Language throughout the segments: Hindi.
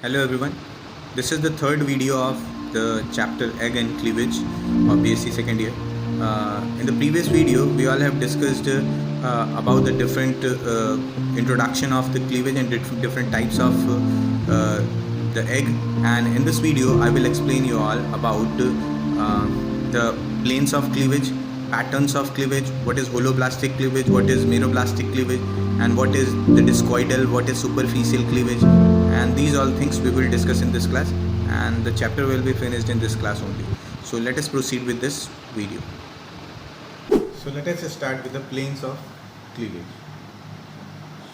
Hello everyone. This is the third video of the chapter Egg and Cleavage of BSc second year. In the previous video, we all have discussed about the different introduction of the cleavage and different types of the egg. And in this video, I will explain you all about the planes of cleavage, patterns of cleavage, what is holoblastic cleavage, what is meroblastic cleavage, and what is the discoidal, what is superficial cleavage, and these all things we will discuss in this class, and the chapter will be finished in this class only. So let us proceed with this video. So let us start with the planes of cleavage.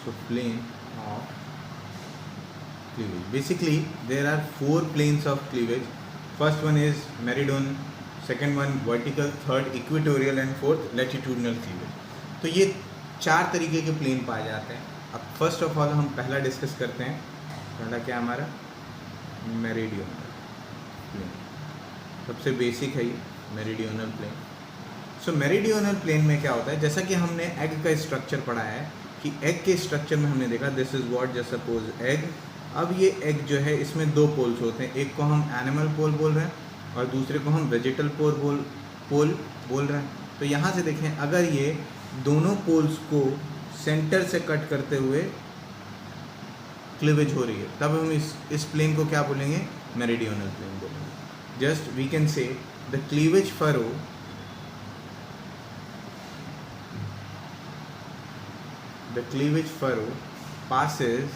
So plane of cleavage. Basically there are four planes of cleavage. First one is meridional, second one vertical, third equatorial and fourth latitudinal cleavage. तो ये चार तरीके के प्लेन पाए जाते हैं. अब फर्स्ट ऑफ ऑल हम पहला डिस्कस करते हैं. पहला क्या हमारा मेरिडियनल प्लेन. सबसे बेसिक है ये मेरिडियनल प्लेन. सो मेरिडियनल प्लेन में क्या होता है, जैसा कि हमने एग का स्ट्रक्चर पढ़ा है कि एग के स्ट्रक्चर में हमने देखा this is what just suppose egg. अब ये एग जो है इसमें दो पोल्स होते हैं, एक को हम एनिमल पोल बोल रहे हैं और दूसरे को हम वेजिटल पोल बोल रहे हैं. तो यहाँ से देखें, अगर ये दोनों पोल्स को सेंटर से कट करते हुए क्लीवेज हो रही है, तब हम इस प्लेन को क्या बोलेंगे, मेरिडियनल प्लेन बोलेंगे. Just we can say the cleavage furrow passes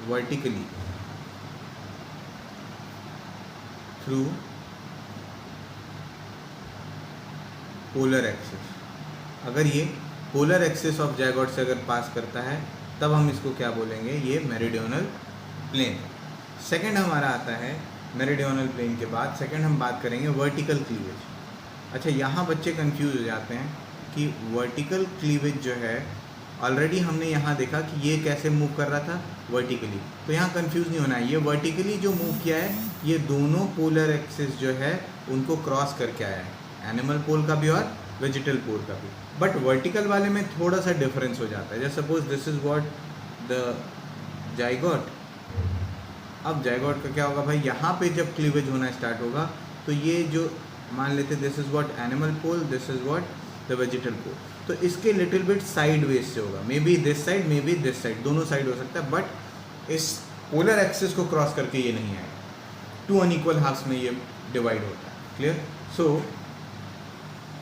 vertically through polar axis. अगर ये पोलर एक्सिस ऑफ जायगोट से अगर पास करता है तब हम इसको क्या बोलेंगे, ये मेरिडियनल प्लेन. सेकंड हमारा आता है मेरिडियनल प्लेन के बाद सेकंड हम बात करेंगे वर्टिकल क्लीवेज. अच्छा, यहाँ बच्चे कंफ्यूज हो जाते हैं कि वर्टिकल क्लीवेज जो है ऑलरेडी हमने यहाँ देखा कि ये कैसे मूव कर रहा था, वर्टिकली. तो यहाँ कंफ्यूज नहीं होना है, ये वर्टिकली जो मूव किया है ये दोनों पोलर एक्सिस जो है उनको क्रॉस करके आया है, एनिमल पोल का भी और वेजिटल पोल का भी. बट वर्टिकल वाले में थोड़ा सा डिफरेंस हो जाता है. जैसे suppose this is what the zygote. अब जाइगोट का क्या होगा भाई, यहाँ पे जब क्लीवेज होना स्टार्ट होगा तो ये जो मान लेते this is what animal pole, this is what the vegetal pole, तो इसके लिटिल बिट साइड वेज से होगा, maybe this side maybe this side, दोनों साइड हो सकता है. बट इस पोलर एक्सिस को क्रॉस करके ये नहीं आएगा. टू अनइक्वल हाफ्स में ये डिवाइड होता है. Clear? So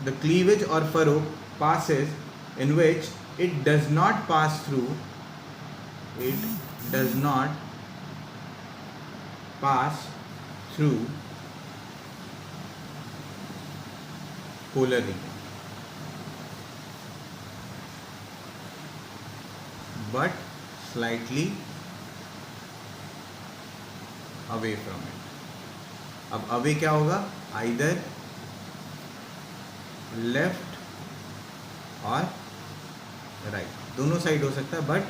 the cleavage or furrow passes in which it does not pass through polar region but slightly away from it. अब अवे क्या होगा, either लेफ्ट और राइट, दोनों साइड हो सकता है, बट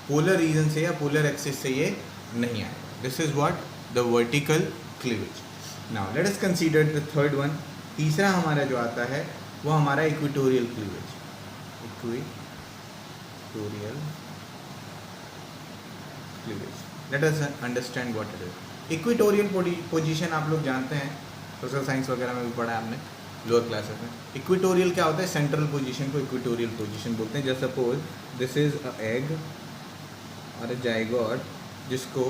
पोलर रीजन से या पोलर एक्सिस से ये नहीं आएगा. This is what the vertical cleavage. Now let us consider the third one. तीसरा हमारा जो आता है वो हमारा equatorial cleavage. Equatorial cleavage, let us understand what it is. Equatorial position आप लोग जानते हैं, सोशल साइंस वगैरह में भी पढ़ा है हमने लोअर क्लासेस में. इक्वेटोरियल क्या होता है, सेंट्रल पोजीशन को इक्वेटोरियल पोजीशन बोलते हैं. जैसे suppose this is a egg और अ जाइगोट, जिसको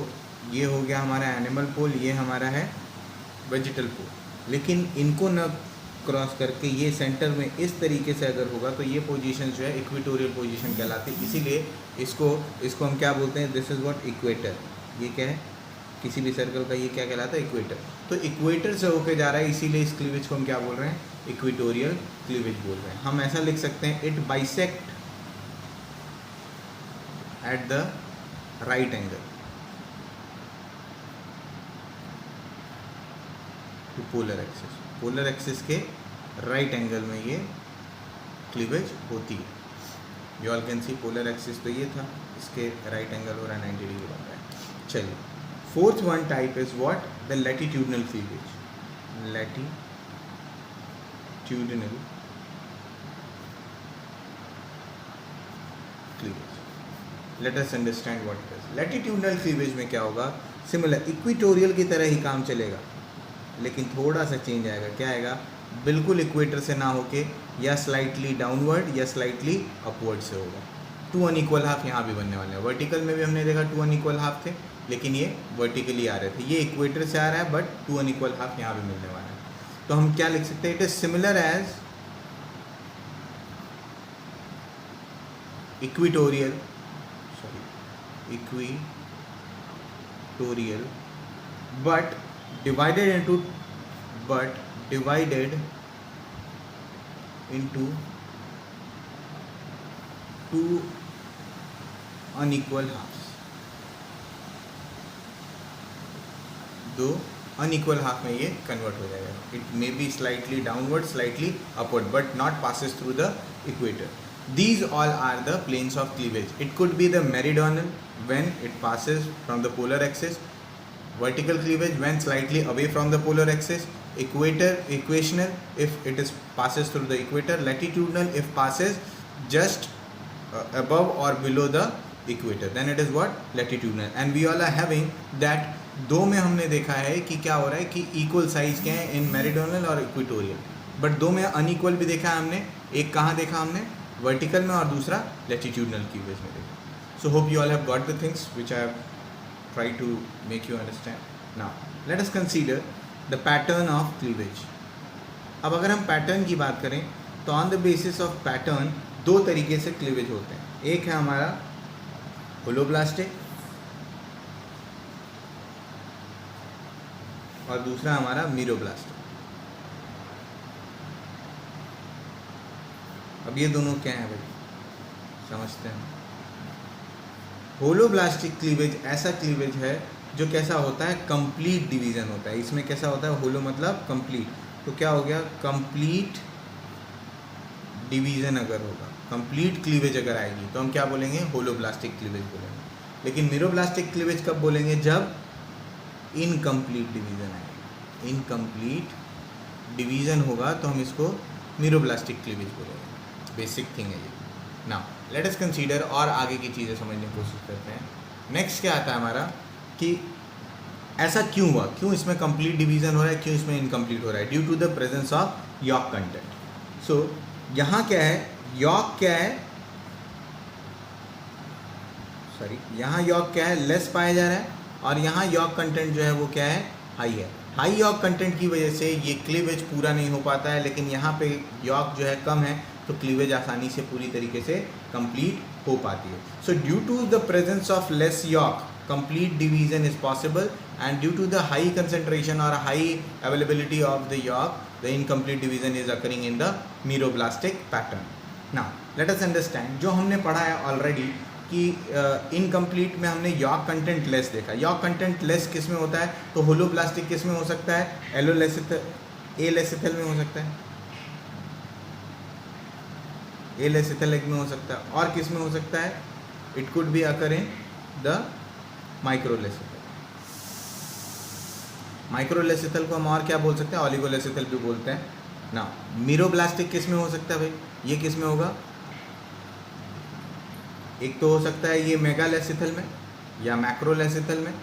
ये हो गया हमारा एनिमल पोल, ये हमारा है वेजिटल पोल. लेकिन इनको न क्रॉस करके ये सेंटर में इस तरीके से अगर होगा तो ये पोजीशन जो है इक्वेटोरियल पोजीशन कहलाती है. इसीलिए इसको हम क्या बोलते हैं, दिस इज़ व्हाट इक्वेटर. ये क्या है, किसी भी सर्कल का ये क्या कहलाता है, इक्वेटर. तो इक्वेटर से होके जा रहा है, इसीलिए इस क्लीवेज को हम क्या बोल रहे हैं, इक्वेटोरियल क्लीवेज बोल रहे हैं. हम ऐसा लिख सकते हैं, it bisect at the right angle to polar axis. Polar axis के राइट एंगल में ये क्लीवेज होती है. You all can see polar axis तो ये था, इसके राइट एंगल हो रहा है 90 डिग्री बन रहा है. चलिए, fourth one type is what, the latitudinal cleavage. latitudinal cleavage. Let us understand what it is. Latitudinal cleavage में क्या होगा, सिमिलर इक्वेटोरियल की तरह ही काम चलेगा, लेकिन थोड़ा सा चेंज आएगा। क्या आएगा, बिल्कुल इक्वेटर से ना होके या स्लाइटली डाउनवर्ड या स्लाइटली अपवर्ड से होगा। टू अनइक्वल हाफ यहाँ भी बनने वाले हैं। वर्टिकल में भी हमने देखा टू अनइक्वल हाफ थे, लेकिन ये वर्टिकली आ रहे थे। ये इक्वेटर से आ रहा है, बट टू अनइक्वल हाफ यहाँ भी मिलने वाला है। तो हम क्या लिख सकते हैं, it is similar as equatorial, sorry equatorial, but divided into two unequal halves। दो अनइक्वल हाफ में ये कन्वर्ट हो जाएगा। It may be slightly downward, slightly upward, but not passes through the equator. These all are the planes of cleavage. It could be the meridional when it passes from the polar axis, vertical cleavage when slightly away from the polar axis, equational if it is passes through the equator, latitudinal if passes just above or below the equator, then it is what, latitudinal। and we all are having that दो में हमने देखा है कि क्या हो रहा है कि इक्वल साइज के हैं इन मेरिडोनल और इक्वेटोरियल, बट दो में अनइक्वल भी देखा है हमने। एक कहाँ देखा हमने, वर्टिकल में, और दूसरा लैटिट्यूडनल क्लीवेज में देखा। So hope you all have got the things which I have try to make you understand. Now let us consider the pattern of cleavage. अब अगर हम पैटर्न की बात करें तो on the basis of pattern दो तरीके से क्लीवेज होते हैं। एक है हमारा होलोब्लास्टिक और दूसरा हमारा मीरोब्लास्टिक। अब ये दोनों क्या हैं भाई, समझते हैं। होलोब्लास्टिक क्लीवेज ऐसा क्लीवेज है जो कैसा होता है, कंप्लीट डिवीजन होता है। इसमें कैसा होता है, होलो मतलब कंप्लीट, तो क्या हो गया, कंप्लीट डिवीजन अगर होगा, कंप्लीट क्लीवेज अगर आएगी तो हम क्या बोलेंगे, होलोब्लास्टिक क्लीवेज बोलेंगे। लेकिन मीरोब्लास्टिक क्लीवेज कब बोलेंगे, जब इनकम्प्लीट डिवीजन आएगा। इनकम्प्लीट डिवीजन होगा तो हम इसको मीरोब्लास्टिक क्लीवेज बोलेंगे। बेसिक थिंग है ये। नाउ लेट अस कंसीडर और आगे की चीज़ें समझने की कोशिश करते हैं। नेक्स्ट क्या आता है हमारा कि ऐसा क्यों हुआ, क्यों इसमें कंप्लीट डिवीजन हो रहा है, क्यों इसमें इनकम्प्लीट हो रहा है, due to the presence of yolk content. So यहाँ क्या है, यॉक क्या है, सॉरी यहाँ यॉक क्या है, लेस पाया जा रहा है, और यहाँ यॉक कंटेंट जो है वो क्या है, हाई है। हाई यॉक कंटेंट की वजह से ये क्लीवेज पूरा नहीं हो पाता है, लेकिन यहाँ पे यॉक जो है कम है तो क्लीवेज आसानी से पूरी तरीके से कंप्लीट हो पाती है। So due to the presence of less yolk complete division is possible, and due to the high concentration or high availability of the yolk, the incomplete division is occurring in the meroblastic pattern. Now let us understand, जो हमने पढ़ा है ऑलरेडी कि इनकम्प्लीट में हमने यॉक कंटेंट लेस देखा। यॉक कंटेंट लेस किस में होता है, तो होलोब्लास्टिक किस में हो सकता है, एलोलेसिथल में हो सकता है, एलेसिथल एग में हो सकता है, और किस में हो सकता है, it could be occur in the microlecithal. Microlecithal को हम और क्या बोल सकते हैं, ऑलिगोलेसिथल भी बोलते हैं ना। मीरोब्लास्टिक किस में हो सकता है भाई, ये किस में होगा, एक तो हो सकता है ये मेगालेसिथल में या मैक्रोलेसिथल में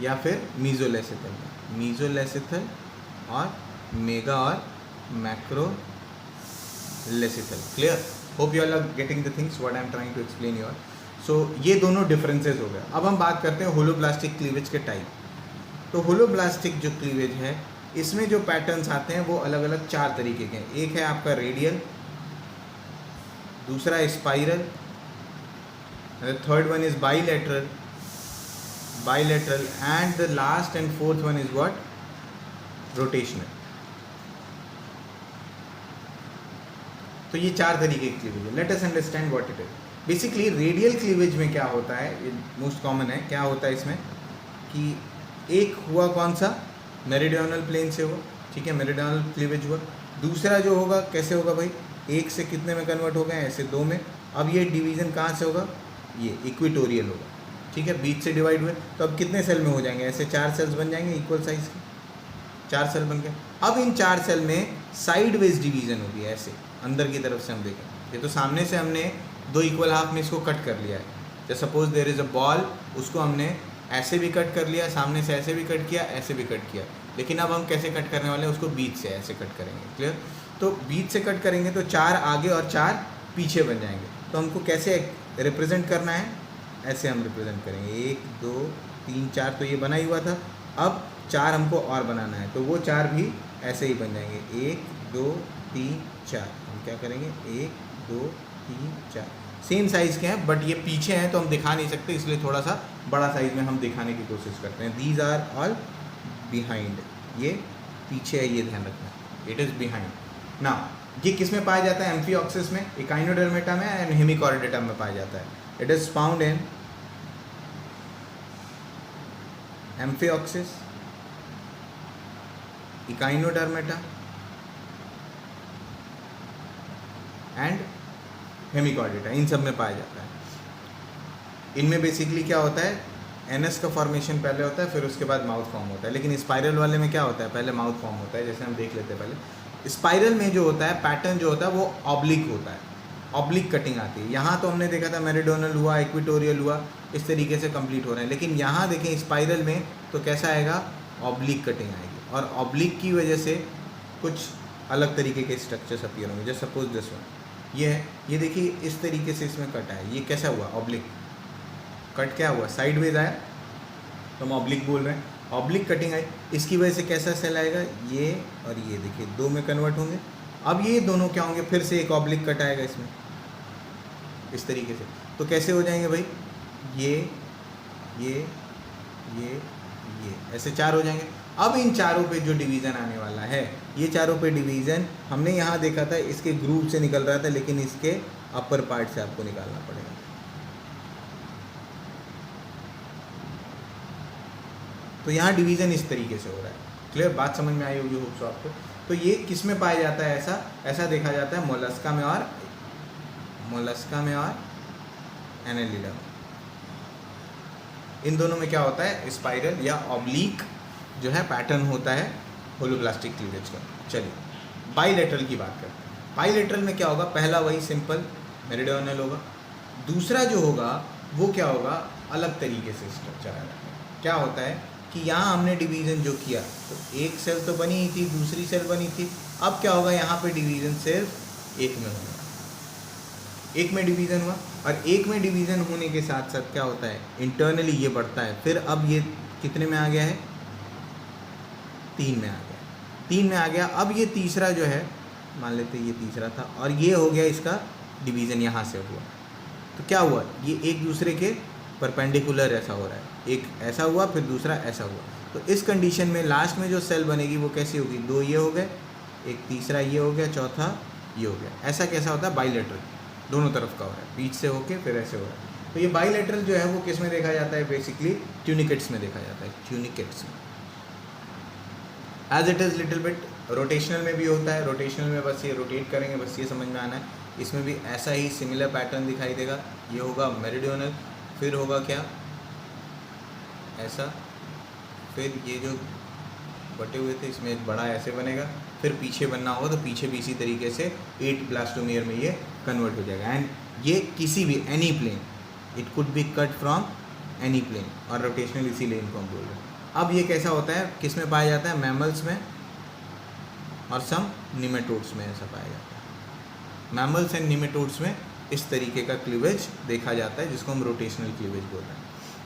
या फिर मीजोलेसिथल में। मीजोलेसिथल और मेगा और macrolecithal. Clear, hope you all are getting the things what I am trying to explain you all. So ये दोनों डिफरेंसेस हो गए। अब हम बात करते हैं होलोब्लास्टिक क्लीवेज के टाइप। तो होलोब्लास्टिक जो क्लीवेज है इसमें जो पैटर्न्स आते हैं वो अलग अलग चार तरीके के हैं। एक है आपका रेडियल, दूसरा spiral, third one is bilateral, and the last and fourth one is what, rotational. तो ये चार तरीके की क्लीवेज है। Let us understand what it is. Basically radial cleavage में क्या होता है, ये मोस्ट कॉमन है। क्या होता है इसमें कि एक हुआ कौन सा, मेरिडियनल प्लेन से हुआ, ठीक है, मेरिडियनल क्लीवेज हुआ। दूसरा जो होगा कैसे होगा भाई, एक से कितने में कन्वर्ट हो गए, ऐसे दो में। अब ये डिवीज़न कहाँ से होगा, ये इक्वेटोरियल होगा, ठीक है, बीच से डिवाइड हुए। तो अब कितने सेल में हो जाएंगे, ऐसे चार सेल्स बन जाएंगे इक्वल साइज के, चार सेल बन गए। अब इन चार सेल में साइड वेज डिवीज़न होगी, ऐसे अंदर की तरफ से हम देखें। ये तो सामने से हमने दो इक्वल हाफ में इसको कट कर लिया है, जैसे suppose there is a ball, उसको हमने ऐसे भी कट कर लिया, सामने से ऐसे भी कट किया, ऐसे भी कट किया, लेकिन अब हम कैसे कट करने वाले हैं उसको बीच से ऐसे कट करेंगे। क्लियर? तो बीच से कट करेंगे तो 4 आगे और 4 पीछे बन जाएंगे। तो हमको कैसे रिप्रेजेंट करना है, ऐसे हम रिप्रेजेंट करेंगे 1 2 3 4, तो ये बना ही हुआ था। अब 4 हमको और बनाना है, तो वो 4 भी ऐसे ही बन जाएंगे 1 2 3 4। हम क्या करेंगे 1 2 3 4, सेम साइज़ के हैं बट ये पीछे हैं तो हम दिखा नहीं सकते, इसलिए थोड़ा सा बड़ा साइज़ में हम दिखाने की कोशिश करते हैं। दीज आर ऑल बिहाइंड, ये पीछे है, ये ध्यान रखना, इट इज़ बिहाइंड। ना ये किस में पाया जाता है? एम्फिऑक्सिस में, इकाइनोडर्मेटा में एंड हेमिकॉर्डेटा में पाया जाता है। It is found in amphioxus, echinodermata and hemichordata, इन सब में पाया जाता है। इनमें बेसिकली क्या होता है, एनएस का फॉर्मेशन पहले होता है, फिर उसके बाद माउथ फॉर्म होता है। लेकिन स्पाइरल वाले में क्या होता है, पहले माउथ फॉर्म होता है। जैसे हम देख लेते हैं पहले, स्पाइरल में जो होता है पैटर्न जो होता है वो ऑब्लिक होता है, ऑब्लिक कटिंग आती है। यहाँ तो हमने देखा था मेरिडोनल हुआ, इक्वेटोरियल हुआ, इस तरीके से कंप्लीट हो रहे हैं। लेकिन यहाँ देखें स्पाइरल में तो कैसा आएगा, ऑब्लिक कटिंग आएगी, और ऑब्लिक की वजह से कुछ अलग तरीके के स्ट्रक्चर्स अपीयर होंगे। जैसे सपोज दिस वन, ये है, ये देखिए इस तरीके से इसमें कट है। ये कैसा हुआ, ऑब्लिक कट क्या हुआ, साइडवेज आया, तो हम ऑब्लिक बोल रहे हैं, ऑब्लिक कटिंग आई। इसकी वजह से कैसा सेल आएगा, ये और ये देखिए 2 में कन्वर्ट होंगे। अब ये दोनों क्या होंगे, फिर से एक ऑब्लिक कट आएगा इसमें, इस तरीके से। तो कैसे हो जाएंगे भाई, ये ऐसे 4 हो जाएंगे। अब इन चारों पे जो डिवीज़न आने वाला है, ये चारों पे डिवीज़न हमने यहाँ देखा था इसके ग्रुप से निकल रहा था, लेकिन इसके अपर पार्ट से आपको निकालना पड़ेगा। तो यहाँ डिवीज़न इस तरीके से हो रहा है। क्लियर, बात समझ में आई होगी होप सो आपको। तो ये किस में पाया जाता है, ऐसा देखा जाता है मोलस्का में और एनेलिडा में। इन दोनों में क्या होता है, स्पाइरल या ऑब्लिक जो है पैटर्न होता है होलोब्लास्टिक क्लीवेज का। चलिए बाइलेटरल की बात करते हैं। बाइलेटरल में क्या होगा, पहला वही सिंपल मेरिडियोनल होगा, दूसरा जो होगा वो क्या होगा, अलग तरीके से स्ट्रक्चर आएगा। क्या होता है कि यहाँ हमने डिवीज़न जो किया तो एक सेल तो बनी ही थी, दूसरी सेल बनी थी। अब क्या होगा, यहाँ पे डिवीज़न सिर्फ एक में होगा, एक में डिवीज़न हुआ, और एक में डिवीज़न होने के साथ साथ क्या होता है, इंटरनली ये बढ़ता है। फिर अब ये कितने में आ गया है, 3 में आ गया, 3 में आ गया। अब ये तीसरा जो है, मान लेते ये तीसरा था, और ये हो गया इसका डिवीज़न, यहाँ से हुआ। तो क्या हुआ, ये एक दूसरे के परपेंडिकुलर ऐसा हो रहा है, एक ऐसा हुआ फिर दूसरा ऐसा हुआ। तो इस कंडीशन में लास्ट में जो सेल बनेगी वो कैसी होगी, 2 ये हो गए, एक तीसरा ये हो गया, चौथा ये हो गया। ऐसा कैसा होता है, बाइलेटरल, दोनों तरफ का हो रहा है, बीच से होके फिर ऐसे हो रहा है। तो ये बाइलेटरल जो है वो किस में देखा जाता है, बेसिकली ट्यूनिकेट्स में देखा जाता है, ट्यूनिकेट्स में। As it is little bit rotational में भी होता है, रोटेशनल में बस ये रोटेट करेंगे, बस ये समझ में आना है। इसमें भी ऐसा ही सिमिलर पैटर्न दिखाई देगा। ये होगा मेरिडियोनल, फिर होगा क्या, ऐसा, फिर ये जो बटे हुए थे इसमें एक बड़ा ऐसे बनेगा, फिर पीछे बनना होगा तो पीछे भी इसी तरीके से 8 ब्लास्टोमियर में ये कन्वर्ट हो जाएगा। एंड ये किसी भी any plane, it could be cut from any plane, और रोटेशनल इसीलिए इनको हम बोल रहे हैं। अब ये कैसा होता है, किस में पाया जाता है, मैमल्स में और सम निमेटोड्स में ऐसा पाया जाता है। मैमल्स एंड निमेटोड्स में इस तरीके का क्लीवेज देखा जाता है, जिसको हम रोटेशनल क्लीवेज बोल रहे हैं।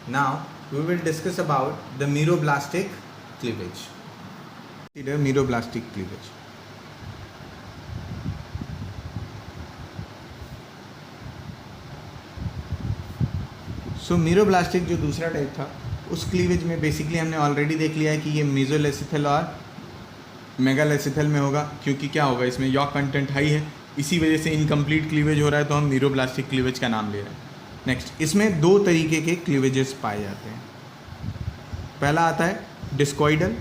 Now we will discuss about the meroblastic cleavage. Meroblastic cleavage, so meroblastic जो दूसरा टाइप था, उस क्लीवेज में बेसिकली हमने ऑलरेडी देख लिया है कि ये मेसोलेसिथल और मेगालेसिथल में होगा, क्योंकि क्या होगा, इसमें यॉक कंटेंट हाई है, इसी वजह से इनकम्प्लीट क्लीवेज हो रहा है, तो हम मीरोब्लास्टिक क्लीवेज का नाम ले रहे हैं। नेक्स्ट, इसमें 2 तरीके के क्लीवेजेस पाए जाते हैं। पहला आता है डिस्कॉइडल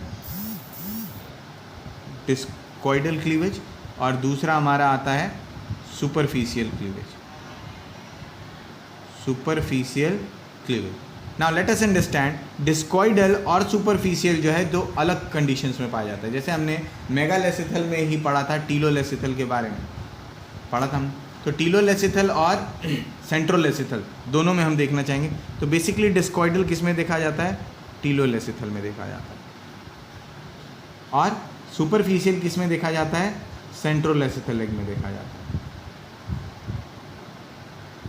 क्लीवेज, और दूसरा हमारा आता है superficial cleavage. Now let us understand, discoidal और सुपरफिशियल जो है 2 अलग कंडीशंस में पाया जाता है। जैसे हमने मेगालेसिथल में ही पढ़ा था, टीलोलेसिथल के बारे में पढ़ा था हमने। तो टीलोलेसिथल और सेंट्रोलेसिथल दोनों में हम देखना चाहेंगे। तो बेसिकली डिस्कॉइडल किस में देखा जाता है? टीलोलेसिथल में देखा जाता है। और सुपरफिशियल किस में देखा जाता है? सेंट्रोलेसिथल एग में देखा जाता है।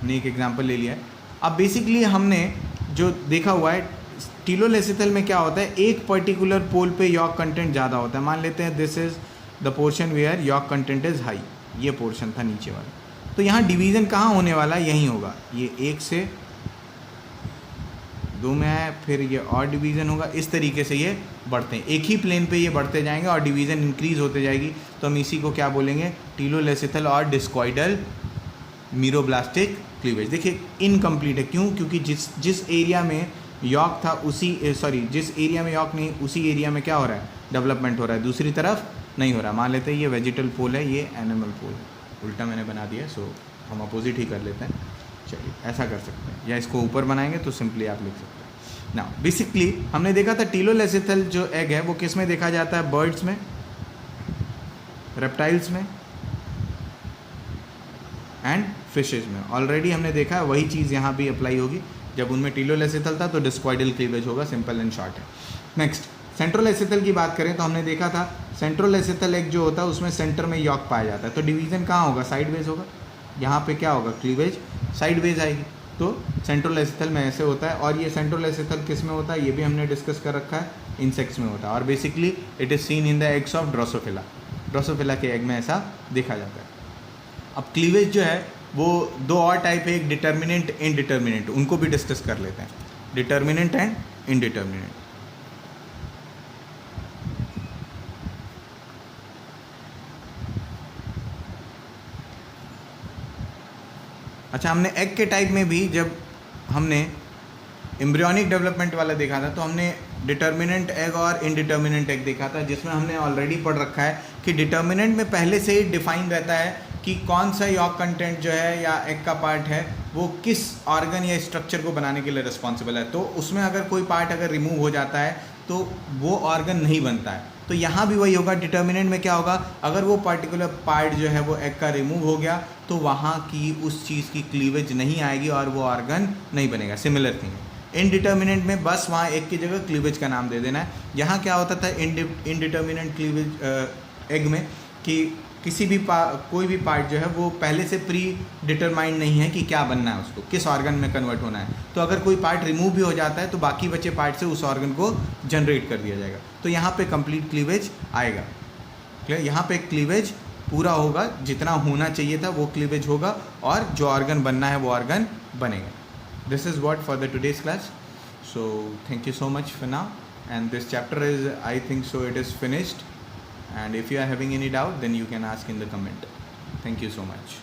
ने एक एग्जांपल ले लिया है। अब बेसिकली हमने जो देखा हुआ है टीलोलेसिथल में क्या होता है, एक पर्टिकुलर पोल पे यॉक कंटेंट ज़्यादा होता है। मान लेते हैं this is the portion where yolk content is high, ये पोर्शन था नीचे वाला। तो यहाँ डिवीज़न कहाँ होने वाला है? यहीं होगा। ये 1 से 2 में है, फिर ये और डिवीज़न होगा। इस तरीके से ये बढ़ते हैं, एक ही प्लेन पे ये बढ़ते जाएंगे और डिवीज़न इंक्रीज होते जाएगी। तो हम इसी को क्या बोलेंगे? टीलोलेसिथल और डिस्कॉइडल मीरोब्लास्टिक क्लीवेज। देखिए इनकम्प्लीट है, क्यों? क्योंकि जिस एरिया में यॉक था जिस एरिया में यॉक नहीं, उसी एरिया में क्या हो रहा है? डेवलपमेंट हो रहा है, दूसरी तरफ नहीं हो रहा। मान लेते हैं ये वेजिटल पोल है, ये एनिमल पोल है। उल्टा मैंने बना दिया, सो हम अपोजिट ही कर लेते हैं। चलिए ऐसा कर सकते हैं, या इसको ऊपर बनाएंगे तो सिंपली आप लिख सकते हैं। ना बेसिकली हमने देखा था टीलोलेसिथल जो एग है वो किस में देखा जाता है? बर्ड्स में, रेप्टाइल्स में एंड फिशेज में। ऑलरेडी हमने देखा है वही चीज़ यहाँ भी अप्लाई होगी। जब उनमें टीलोलेसिथल था तो डिस्कॉइडल क्लीवेज होगा, सिंपल एंड शॉर्ट है। नेक्स्ट सेंट्रोलेसिथल की बात करें तो हमने देखा था सेंट्रोलेसिथल एग जो होता है उसमें सेंटर में यॉक पाया जाता है। तो डिवीज़न कहाँ होगा? साइडवेज होगा। यहाँ पे क्या होगा? क्लीवेज साइडवेज आएगी। तो सेंट्रोलेसिथल में ऐसे होता है। और ये सेंट्रोलेसिथल किस में होता है? ये भी हमने डिस्कस कर रखा है, इंसेक्ट्स में होता है। और basically it is seen in the eggs of Drosophila. Drosophila के एग में ऐसा देखा जाता है। अब क्लीवेज जो है वो 2 और टाइप है, एक डिटर्मिनेंट, इनडिटर्मिनेंट। उनको भी डिस्कस कर लेते हैं, डिटर्मिनेंट एंड इनडिटर्मिनेंट। अच्छा, हमने एग के टाइप में भी जब हमने एम्ब्रियोनिक डेवलपमेंट वाला देखा था तो हमने डिटर्मिनेंट एग और इनडिटर्मिनेंट एग देखा था, जिसमें हमने ऑलरेडी पढ़ रखा है कि डिटर्मिनेंट में पहले से ही डिफाइन रहता है कि कौन सा यॉक कंटेंट जो है या एग का पार्ट है वो किस ऑर्गन या स्ट्रक्चर को बनाने के लिए रिस्पॉन्सिबल है। तो उसमें अगर कोई पार्ट अगर रिमूव हो जाता है तो वो ऑर्गन नहीं बनता है। तो यहाँ भी वही होगा। डिटर्मिनेंट में क्या होगा? अगर वो पर्टिकुलर पार्ट जो है वो एग का रिमूव हो गया तो वहाँ की उस चीज़ की क्लीवेज नहीं आएगी और वो ऑर्गन नहीं बनेगा। सिमिलर थिंग है। इनडिटर्मिनेंट में बस वहाँ एक की जगह क्लीवेज का नाम दे देना है। यहाँ क्या होता था इनडिटर्मिनेंट क्लीवेज एग में कि किसी भी कोई भी पार्ट जो है वो पहले से प्री डिटरमाइंड नहीं है कि क्या बनना है, उसको किस ऑर्गन में कन्वर्ट होना है। तो अगर कोई पार्ट रिमूव भी हो जाता है तो बाकी बचे पार्ट से उस ऑर्गन को जनरेट कर दिया जाएगा। तो यहाँ पे कंप्लीट क्लीवेज आएगा। क्लियर? यहाँ पे क्लीवेज पूरा होगा, जितना होना चाहिए था वो क्लीवेज होगा और जो ऑर्गन बनना है वो ऑर्गन बनेगा। This is what for the today's class. So thank you so much for now, and this chapter is, I think so it is finished. And if you are having any doubt, then you can ask in the comment. Thank you so much.